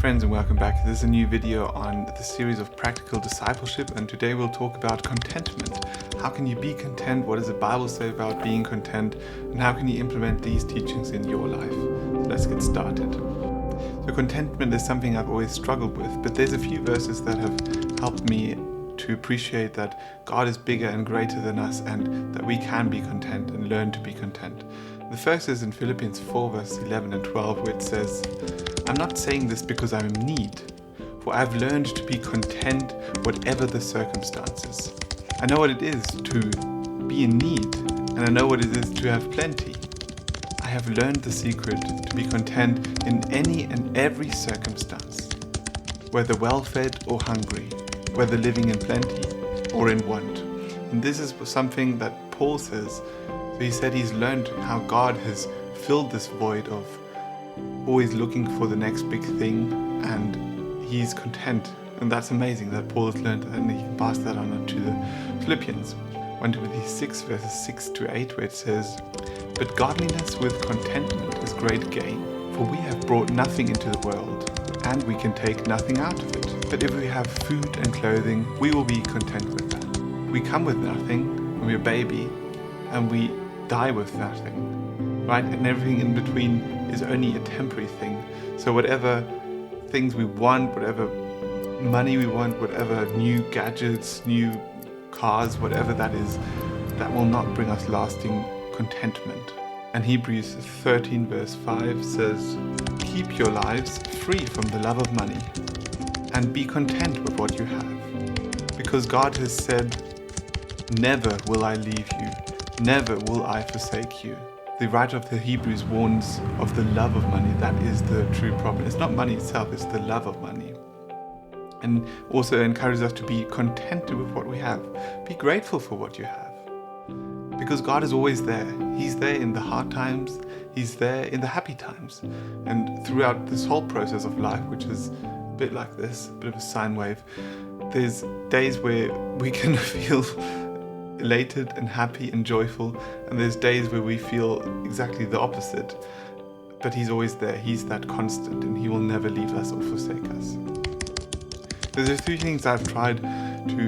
friends, and welcome back. This is a new video on the series of practical discipleship, and today we'll talk about contentment. How can you be content? What does the Bible say about being content? And how can you implement these teachings in your life? So let's get started. So contentment is something I've always struggled with, but there's a few verses that have helped me to appreciate that God is bigger and greater than us and that we can be content and learn to be content. The first is in Philippians 4 verse 11 and 12, where it says, "I'm not saying this because I'm in need, for I've learned to be content whatever the circumstances." I know what it is to be in need, and I know what it is to have plenty. I have learned the secret to be content in any and every circumstance, whether well-fed or hungry, whether living in plenty or in want. And this is something that Paul says. So he said he's learned how God has filled this void of always looking for the next big thing, and he's content. And that's amazing that Paul has learned that, and he can pass that on to the Philippians. 1 Timothy 6 verses 6 to 8, where it says, "But godliness with contentment is great gain, for we have brought nothing into the world, and we can take nothing out of it. But if we have food and clothing, we will be content with that. We come with nothing when we're a baby, and we die with nothing, right? And everything in between is only a temporary thing. So whatever things we want, whatever money we want, whatever new gadgets, new cars, whatever that is, that will not bring us lasting contentment." And Hebrews 13 verse 5 says, "Keep your lives free from the love of money and be content with what you have, because God has said, 'Never will I leave you, never will I forsake you.'" The writer of the Hebrews warns of the love of money. That is the true problem. It's not money itself, it's the love of money. And also encourages us to be contented with what we have. Be grateful for what you have. Because God is always there. He's there in the hard times. He's there in the happy times. And throughout this whole process of life, which is a bit like this, a bit of a sine wave, there's days where we can feel elated and happy and joyful, and there's days where we feel exactly the opposite. But He's always there. He's that constant, and He will never leave us or forsake us. There's a few things I've tried to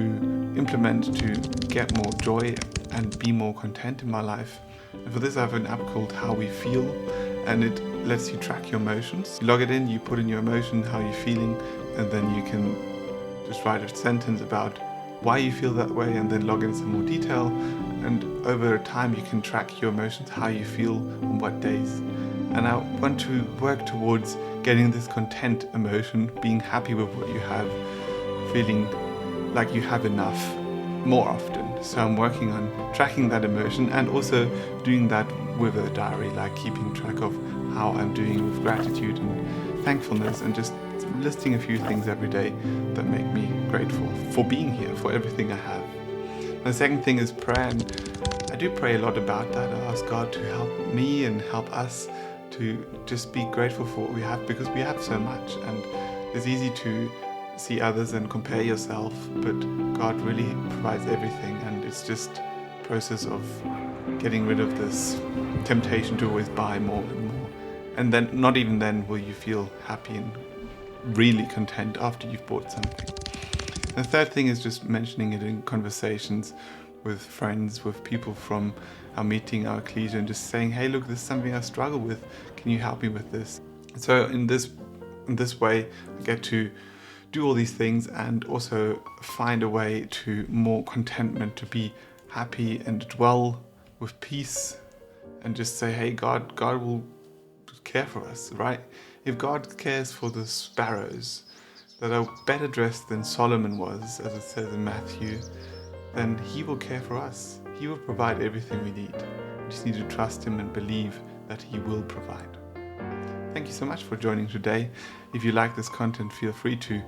implement to get more joy and be more content in my life. And for this I have an app called How We Feel, and it lets you track your emotions. You log it in, you put in your emotion, how you're feeling, and then you can just write a sentence about why you feel that way, and then log in some more detail. And over time you can track your emotions, how you feel on what days. And I want to work towards getting this content emotion, being happy with what you have, feeling like you have enough more often. So I'm working on tracking that emotion and also doing that with a diary, like keeping track of how I'm doing with gratitude and thankfulness, and just listing a few things every day that make me grateful for being here, for everything I have. And the second thing is prayer, and I do pray a lot about that. I ask God to help me and help us to just be grateful for what we have, because we have so much, and it's easy to see others and compare yourself, but God really provides everything, and it's just a process of getting rid of this temptation to always buy more and more. And then, not even then will you feel happy and really content after you've bought something. The third thing is just mentioning it in conversations with friends, with people from our meeting, our ecclesia, and just saying, "Hey, look, this is something I struggle with. Can you help me with this?" So in this way, I get to do all these things and also find a way to more contentment, to be happy and dwell with peace, and just say, "Hey, God will care for us," right? If God cares for the sparrows that are better dressed than Solomon was, as it says in Matthew, then He will care for us. He will provide everything we need. We just need to trust Him and believe that He will provide. Thank you so much for joining today. If you like this content, feel free to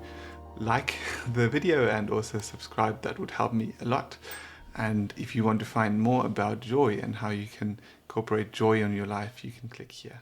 like the video and also subscribe. That would help me a lot. And if you want to find more about joy and how you can incorporate joy in your life, you can click here.